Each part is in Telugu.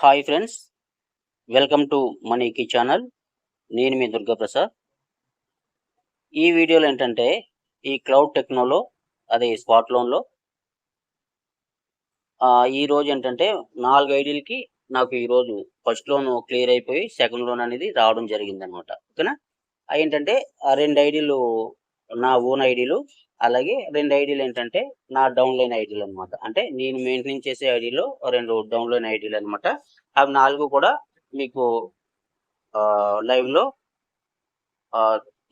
హాయ్ ఫ్రెండ్స్, వెల్కమ్ టు మనీకి ఛానల్. నేను మీ దుర్గాప్రసాద్. ఈ వీడియోలో ఏంటంటే ఈ క్లౌడ్ టెక్నోలో అదే స్పాట్ లోన్లో ఈ రోజు ఏంటంటే 4 ఐడీలకి నాకు ఈరోజు ఫస్ట్ లోన్ క్లియర్ అయిపోయి సెకండ్ లోన్ అనేది రావడం జరిగిందనమాట. ఓకేనా. ఏంటంటే 2 ఐడీలు నా ఓన్ ఐడీలు, అలాగే 2 ఐడీలు ఏంటంటే నా డౌన్లైన్ ఐడీలు అనమాట. అంటే నేను మెయింటైన్ చేసే ఐడీలో 2 డౌన్లైన్ ఐడీలు అనమాట. అవి 4 కూడా మీకు లైవ్లో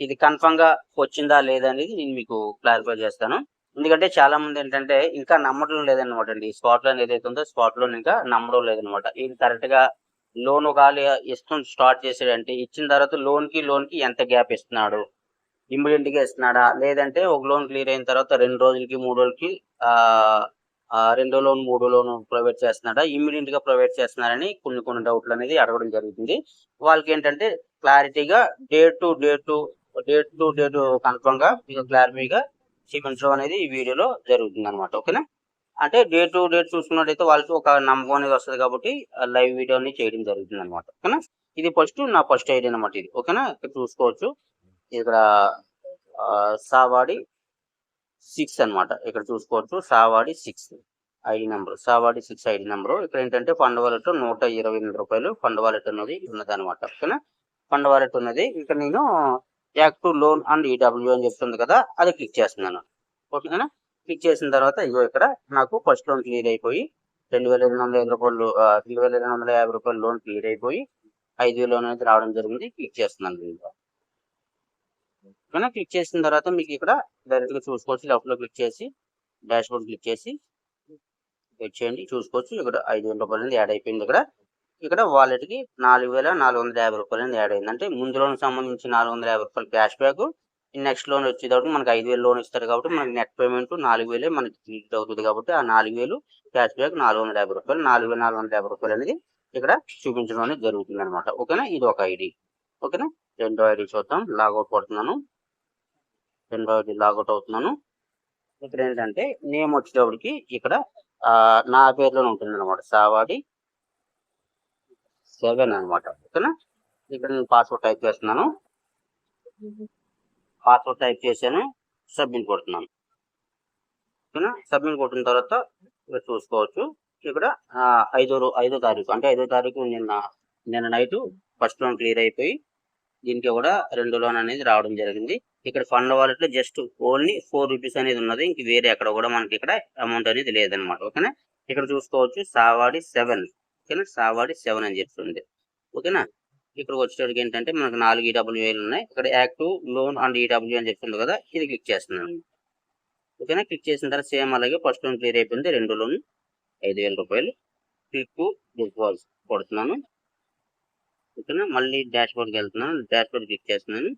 ఇది కన్ఫర్మ్‌గా వచ్చిందా లేదా అనేది నేను మీకు క్లారిఫై చేస్తాను. ఎందుకంటే చాలా మంది ఏంటంటే ఇంకా నమ్మడం లేదనమాట అండి. స్పాట్ లోన్ ఏదైతే ఉందో స్పాట్ లోన్ ఇంకా నమ్మడం లేదనమాట. ఇది కరెక్ట్‌గా లోన్ ఒకవేళ స్టార్ట్ చేసాడంటే ఇచ్చిన తర్వాత లోన్‌కి ఎంత గ్యాప్ ఇస్తున్నాడు? ఇమ్మీడియేట్‌గా ఇస్తున్నాడా? లేదంటే ఒక లోన్ క్లియర్ అయిన తర్వాత 2 రోజులకి, 3 రోజులకి ఆహ్, రెండో లోన్, మూడో లోన్ ప్రొవైడ్ చేస్తున్నాడా? ఇమ్మీడియేట్‌గా ప్రొవైడ్ చేస్తున్నారని కొన్ని డౌట్‌లనేది అడగడం జరుగుతుంది. వాళ్ళకేంటంటే క్లారిటీగా డే టు డే కన్ఫర్మ్‌గా మీకు క్లారిటీగా చూపించడం అనేది ఈ వీడియోలో జరుగుతుందనమాట. ఓకేనా. అంటే డే చూసుకున్నట్టయితే వాళ్ళకి ఒక నమ్మకం అనేది వస్తది కాబట్టి లైవ్ వీడియోని చేయడం జరుగుతుందనమాట. ఓకేనా. ఇది నా ఫస్ట్ ఐడీ అనమాట ఇది. ఓకేనా. ఇక్కడ చూసుకోవచ్చు. ఇక్కడ సావాడి 6 అనమాట. ఇక్కడ చూసుకోవచ్చు Savadi 6 ID number. Savadi 6 ID number. ఇక్కడ ఏంటంటే ఫండ్ వాలెట్ రూ. 128 ఫండ్ వాలెట్ అనేది ఉన్నదనమాట. ఓకేనా. ఫండ్ వాలెట్ ఉన్నది. ఇక్కడ నేను యాక్టివ్ లోన్ అండ్ ఈడబ్ల్యూ అని చెప్తుంది కదా, అది క్లిక్ చేస్తున్నాను. ఓకేనా. క్లిక్ చేసిన తర్వాత ఇగో ఇక్కడ నాకు ఫస్ట్ లోన్ క్లియర్ అయిపోయి రూ. 2,250 లోన్ క్లియర్ అయిపోయి 5,000 లోన్ అనేది రావడం జరిగింది. క్లిక్ చేస్తున్నాను దీంట్లో. ఓకేనా. క్లిక్ చేసిన తర్వాత మీకు ఇక్కడ డైరెక్ట్‌గా చూసుకోవచ్చు. లెఫ్ట్‌లో క్లిక్ చేసి డాష్‌బోర్డ్ క్లిక్ చేసి వెయిట్ చేయండి. చూసుకోవచ్చు. ఇక్కడ రూ. 5,000 అనేది యాడ్ అయిపోయింది ఇక్కడ. ఇక్కడ వాలెట్‌కి రూ. 4,450 అనేది యాడ్ అయింది. అంటే ముందు లోన్‌కి సంబంధించి రూ. 450 క్యాష్ బ్యాక్. నెక్స్ట్ లోన్ వచ్చేటప్పుడు మనకి 5,000 లోన్ ఇస్తారు కాబట్టి మనకి నెట్ పేమెంట్ 4,000 మనకి క్రెడిట్ అవుతుంది కాబట్టి ఆ 4,000 క్యాష్ బ్యాక్ రూ. 450 రూ. 4,450 అనేది ఇక్కడ చూపించడం అనేది జరుగుతుందనమాట. ఓకేనా. ఇది ఒక ఐడీ. ఓకేనా. రెండో ఐడీ చూద్దాం. లాగౌట్ కొడుతున్నాను. రెండో ఐడీ లాగౌట్ అవుతున్నాను. ఇక్కడ ఏంటంటే నేమ్ వచ్చేటప్పటికి ఇక్కడ నా పేరులోనే ఉంటుందన్నమాట. సావాడి 7 అనమాట. ఓకేనా. ఇక్కడ నేను పాస్వర్డ్ టైప్ చేస్తున్నాను. పాస్వర్డ్ టైప్ చేశాను. సబ్మిట్ కొడుతున్నాను. ఓకేనా. సబ్మిట్ కొట్టిన తర్వాత ఇక్కడ చూసుకోవచ్చు. ఇక్కడ 5వ తారీఖు అంటే 5వ తారీఖు నిన్న నైట్ ఫస్ట్ లోన్ క్లియర్ అయిపోయి దీనికి కూడా 2 లోన్ అనేది రావడం జరిగింది. ఇక్కడ ఫండ్ వాలెట్‌లో జస్ట్ ఓన్లీ రూ. 4 అనేది ఉన్నది. ఇంక వేరే ఎక్కడ కూడా మనకి ఇక్కడ అమౌంట్ అనేది లేదనమాట. ఓకేనా. ఇక్కడ చూసుకోవచ్చు సావాడి 7. ఓకేనా. సావాడి 7 అని చెప్తుంది. ఓకేనా. ఇక్కడికి వచ్చేటప్పటికి ఏంటంటే మనకు 4 ఈడబ్ల్యూఐలు ఉన్నాయి. ఇక్కడ యాక్టివ్ లోన్ అండ్ ఈడబ్ల్యూ అని చెప్తుంది కదా, ఇది క్లిక్ చేస్తున్నాను. ఓకేనా. క్లిక్ చేసిన తర్వాత సేమ్ అలాగే ఫస్ట్ లోన్ క్లియర్ అయిపోయింది. రెండో లోన్ రూ. 5,000 క్లిక్ డిపాజిట్ కొడుతున్నాను. ఓకేనా. మళ్ళీ డాష్‌బోర్డ్‌కి వెళ్తున్నాను. డాష్‌బోర్డ్ క్లిక్ చేస్తున్నాను.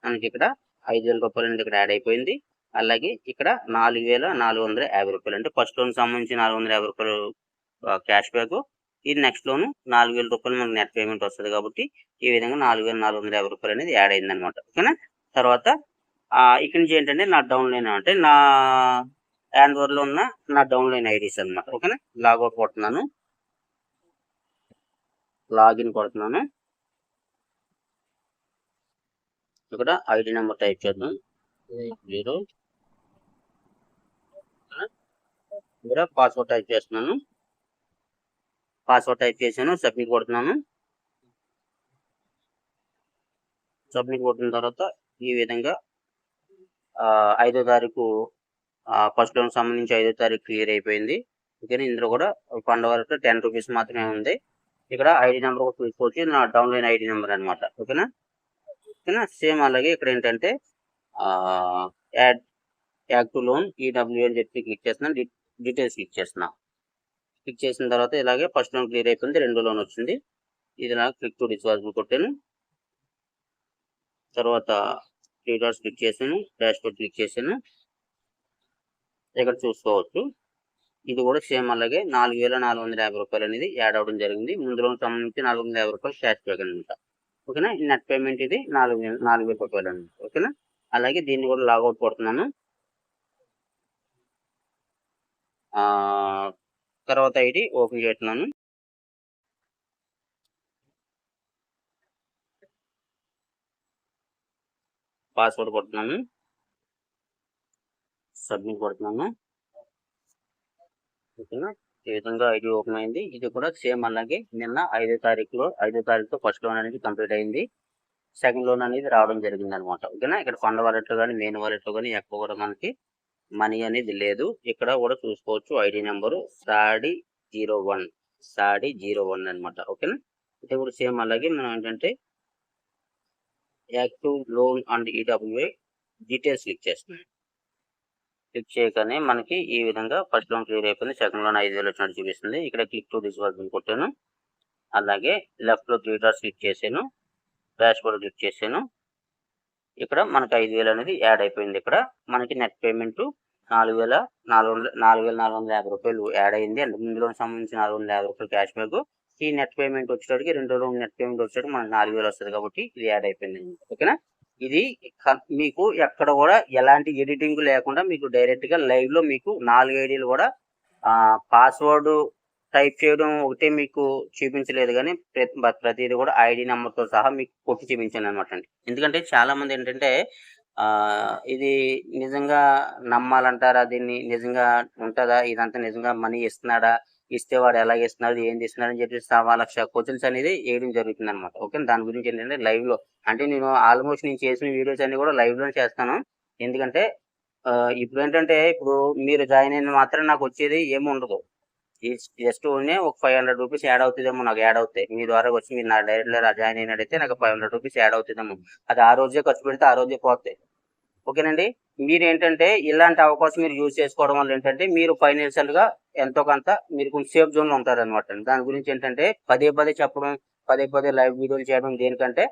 మనకి ఇక్కడ రూ. 5,000 అనేది ఇక్కడ యాడ్ అయిపోయింది. అలాగే ఇక్కడ రూ. 4,450 అంటే ఫస్ట్ లోన్ సంబంధించి రూ. 450 క్యాష్ బ్యాక్. ఇది నెక్స్ట్ లోన్ రూ. 4,000 మనకు నెట్ పేమెంట్ వస్తది కాబట్టి ఈ విధంగా రూ. 4,450 అనేది యాడ్ అయిందనమాట. ఓకేనా. తర్వాత ఇక్కడి నుంచి ఏంటంటే నా డౌన్లైన్ అంటే నా ఆండ్రాయిడ్‌లో ఉన్న నా డౌన్లైన్ ఐడీస్ అనమాట. ఓకేనా. లాగౌట్ కొడుతున్నాను. లాగిన్ కొడుతున్నాను. ఇక్కడ ఐడీ నెంబర్ టైప్ చేద్దాం. 0 ఇక్కడ పాస్వర్డ్ టైప్ చేస్తున్నాను. పాస్వర్డ్ టైప్ చేశాను. సబ్మిట్ కొడుతున్నాను. సబ్మిట్ కొట్టిన తర్వాత ఈ విధంగా 5వ తారీఖు ఫస్ట్ లోన్ సంబంధించి 5వ తారీఖు క్లియర్ అయిపోయింది. ఓకేనా. ఇందులో కూడా ఫండ్ వాలెట్ రూ. 10 మాత్రమే ఉంది. ఇక్కడ ఐడీ నెంబర్ కూడా చూసుకోవచ్చు. నా డౌన్లైన్ ఐడీ నెంబర్ అనమాట. ఓకేనా. ఓకేనా. సేమ్ అలాగే ఇక్కడ ఏంటంటే యాడ్ యాక్టివ్ లోన్ ఈడబ్ల్యూ అని చెప్పి క్లిక్ చేస్తున్నాను. డీటెయిల్స్ క్లిక్ చేస్తున్నా. క్లిక్ చేసిన తర్వాత ఇలాగే ఫస్ట్ లోన్ క్లియర్ అయిపోయింది. రెండో లోన్ వచ్చింది. ఇది నాకు క్లిక్ టు డిస్పాజిబుల్ కొట్టాను. తర్వాత 3 డాట్స్ క్లిక్ చేశాను. డాష్‌బోర్డ్ క్లిక్ చేశాను. ఇక్కడ చూసుకోవచ్చు. ఇది కూడా సేమ్ అలాగే రూ. 4,450 అనేది యాడ్ అవ్వడం జరిగింది. ముందు లోన్ సంబంధించి రూ. 450 క్యాష్ బ్యాక్ అనమాట. ఓకేనా. నెట్ పేమెంట్ ఇది రూ. 4,000 అనమాట. ఓకేనా. అలాగే దీన్ని కూడా లాగౌట్ కొడుతున్నాను. తర్వాత ఐడి ఓపెన్ చేస్తున్నాను. పాస్వర్డ్ కొడుతున్నాను, సబ్మిట్ కొడుతున్నాను. ఓకేనా, ఈ విధంగా ఐడి ఓపెన్ అయింది. ఇది కూడా సేమ్ అలాగే నిన్న 5వ తారీఖుతో ఫస్ట్ లోన్ అనేది కంప్లీట్ అయింది. సెకండ్ లోన్ అనేది రావడం జరిగింది అనమాట. ఓకేనా, ఇక్కడ ఫండ్ వాలెట్ కానీ మెయిన్ వాలెట్ కానీ ఎక్కువ కూడా మనకి మనీ అనేది లేదు. ఇక్కడ కూడా చూసుకోవచ్చు ఐడి నెంబరు సాడి01 అనమాట. ఓకేనా, ఇది కూడా సేమ్ అలాగే మనం ఏంటంటే active loan and ఈడబ్ల్యూఐ details click చేస్తున్నాం. క్లిక్ చేయగానే మనకి ఈ విధంగా ఫస్ట్ లోన్ క్లియర్ అయిపోయింది, సెకండ్ లోన్ 5,000 వచ్చినట్టు చూపిస్తుంది. ఇక్కడ క్లిక్ టు డిస్బర్స్మెంట్ కొట్టాను, అలాగే లెఫ్ట్ లో 3 డాట్స్ క్లిక్ చేశాను, డాష్ బోర్డ్ క్లిక్ చేశాను. ఇక్కడ మనకి 5,000 అనేది యాడ్ అయిపోయింది. ఇక్కడ మనకి నెట్ పేమెంట్ 4,450 రూపాయలు యాడ్ అయింది. అండ్ ముందు లోన్ సంబంధించి 450 రూపాయలు క్యాష్ బ్యాక్. ఈ నెట్ పేమెంట్ వచ్చేటప్పటికి రెండో లోన్ నెట్ పేమెంట్ వచ్చేటప్పుడు మనకి 4,000 వస్తుంది కాబట్టి ఇది యాడ్ అయిపోయింది. ఓకేనా, ఇది మీకు ఎక్కడ కూడా ఎలాంటి ఎడిటింగ్ లేకుండా మీకు డైరెక్ట్ గా లైవ్ లో మీకు 4 ఐడీలు కూడా పాస్వర్డ్ టైప్ చేయడం ఒకటే మీకు చూపించలేదు, కానీ ప్రతిదీ కూడా ఐడి నెంబర్తో సహా మీకు కొట్టి చూపించాను అనమాట అండి. ఎందుకంటే చాలా మంది ఏంటంటే ఇది నిజంగా నమ్మాలంటారా, దీన్ని నిజంగా ఉంటుందా, ఇదంతా నిజంగా మనీ ఇస్తున్నాడా, ఇస్తే వాడు ఎలా ఇస్తున్నాడు, ఏంది ఇస్తున్నాడు అని చెప్పి 1,00,000 క్వశ్చన్స్ అనేది వేయడం జరుగుతుంది అనమాట. ఓకే, దాని గురించి ఏంటంటే లైవ్ లో అంటే నేను ఆల్మోస్ట్ నేను చేసిన వీడియోస్ అన్ని కూడా లైవ్ లో చేస్తాను. ఎందుకంటే ఇప్పుడు ఏంటంటే ఇప్పుడు మీరు జాయిన్ అయిన మాత్రం నాకు వచ్చేది ఏమి ఉండదు. జస్ట్ ఓన్లీ ఒక 500 రూపీస్ యాడ్ అవుతుందేమో, నాకు యాడ్ అవుతాయి. మీ ద్వారా వచ్చి మీరు నా డైరెక్ట్లో జాయిన్ అయినట్టయితే నాకు 500 రూపీస్ యాడ్ అవుతుందేమో. అది ఆ రోజే ఖర్చు పెడితే ఆ రోజే పోతాయి. ఓకేనండి, మీరు ఏంటంటే ఇలాంటి అవకాశం మీరు యూజ్ చేసుకోవడం వల్ల ఏంటంటే మీరు ఫైనాన్షియల్ గా ఎంతో కొంత మీరు కొంచెం సేఫ్ జోన్ లో ఉంటారు అనమాట. దాని గురించి ఏంటంటే పదే చెప్పడం, పదే లైవ్ వీడియోలు చేయడం దేనికంటే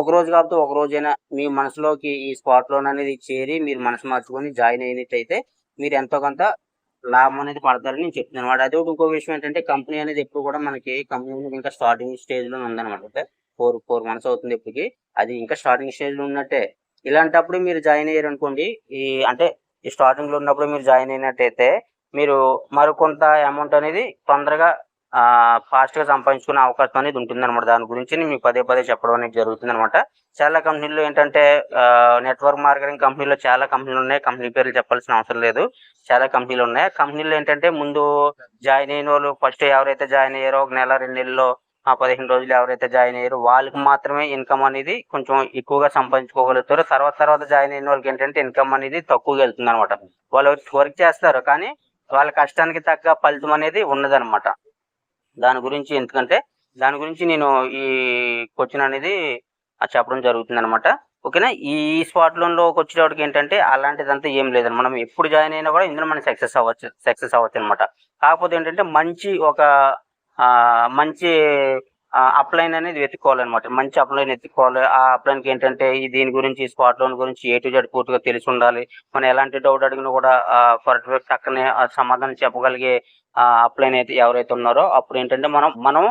ఒక రోజు కాకపోతే ఒక రోజైనా మీ మనసులోకి ఈ స్పాట్ లోన్ అనేది చేరి మీరు మనసు మార్చుకొని జాయిన్ అయినట్టయితే మీరు ఎంతో కొంత లాభం అనేది పడతారని నేను చెప్తున్నాను అనమాట. అదే ఇంకో విషయం ఏంటంటే కంపెనీ అనేది ఎప్పుడు కూడా మనకి కంపెనీ ఇంకా స్టార్టింగ్ స్టేజ్ లో ఉందన్నమాట. అంటే 4 మంత్స్ అవుతుంది ఇప్పటికి, అది ఇంకా స్టార్టింగ్ స్టేజ్ లో ఉన్నట్టే. ఇలాంటప్పుడు మీరు జాయిన్ అయ్యారు అనుకోండి, ఈ స్టార్టింగ్ లో ఉన్నప్పుడు మీరు జాయిన్ అయినట్టయితే మీరు మరికొంత అమౌంట్ అనేది తొందరగా ఫాస్ట్ గా సంపాదించుకునే అవకాశం అనేది ఉంటుంది అనమాట. దాని గురించి మీకు పదే చెప్పడం అనేది జరుగుతుంది అనమాట. చాలా కంపెనీలు ఏంటంటే నెట్వర్క్ మార్కెటింగ్ కంపెనీలో చాలా కంపెనీలు ఉన్నాయి. కంపెనీ పేర్లు చెప్పాల్సిన అవసరం లేదు, చాలా కంపెనీలు ఉన్నాయి. కంపెనీలు ఏంటంటే ముందు జాయిన్ అయిన వాళ్ళు ఫస్ట్ ఎవరైతే జాయిన్ అయ్యారో 1 నెల 2 నెలల్లో 15 రోజులు ఎవరైతే జాయిన్ అయ్యారో వాళ్ళకి మాత్రమే ఇన్కమ్ అనేది కొంచెం ఎక్కువగా సంపాదించుకోగలుగుతారు. తర్వాత జాయిన్ అయిన వాళ్ళకి ఏంటంటే ఇన్కమ్ అనేది తక్కువగా వెళ్తుంది అనమాట. వాళ్ళు వర్క్ చేస్తారు కానీ వాళ్ళ కష్టానికి తగ్గ ఫలితం అనేది ఉండదన్నమాట. దాని గురించి నేను ఈ క్వశ్చన్ అనేది చెప్పడం జరుగుతుంది అనమాట. ఓకేనా, ఈ స్పాట్ లోన్ లోకి వచ్చేటప్పటికి ఏంటంటే అలాంటిదంతా ఏం లేదండి. మనం ఎప్పుడు జాయిన్ అయినా కూడా ఇందులో మనం సక్సెస్ అవ్వచ్చు అనమాట. కాకపోతే ఏంటంటే మంచి అప్లైన్ అనేది వెతుక్కోవాలన్నమాట. మంచి అప్లైన్ వెతుక్కోవాలి. ఆ అప్లైన్కి ఏంటంటే దీని గురించి స్పాట్ లోన్ గురించి A to Z పూర్తిగా తెలిసి ఉండాలి. మనం ఎలాంటి డౌట్ అడిగినా కూడా పర్ఫెక్ట్ అక్కడనే సమాధానం చెప్పగలిగే అప్లైన్ అయితే ఎవరైతే ఉన్నారో అప్పుడు ఏంటంటే మనం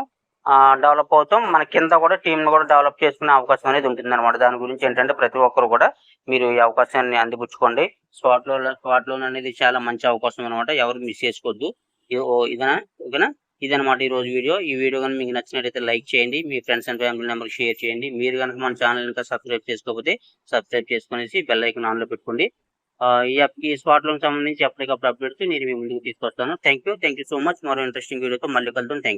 డెవలప్ అవుతాం. మన కింద కూడా టీమ్ ను కూడా డెవలప్ చేసుకునే అవకాశం అనేది ఉంటుంది అనమాట. దాని గురించి ఏంటంటే ప్రతి ఒక్కరు కూడా మీరు ఈ అవకాశాన్ని అందిపుచ్చుకోండి. స్పాట్ లోన్ అనేది చాలా మంచి అవకాశం అనమాట, ఎవరు మిస్ చేసుకోవద్దు. ఓకేనా, ఇదనమాట ఈ రోజు వీడియో. ఈ వీడియో కనుక మీకు నచ్చినట్లయితే లైక్ చేయండి, మీ ఫ్రెండ్స్ అండ్ ఫ్యామిలీ మెంబర్కి షేర్ చేయండి. మీరు కనుక మన ఛానల్ ఇంకా సబ్స్క్రైబ్ చేసుకోకపోతే సబ్స్క్రైబ్ చేసుకునేసి బెల్ ఐకాన్ ఆన్ లో పెట్టుకోండి. ఈ స్పాట్ లోన్ సంబంధించి ఎప్పటికప్పుడు అప్డేట్స్ నేను మీ ముందుకు తీసుకొస్తాను. Thank you so much. మరో ఇంట్రెస్టింగ్ వీడియోతో మళ్ళీ కలుద్దాం. Thank you.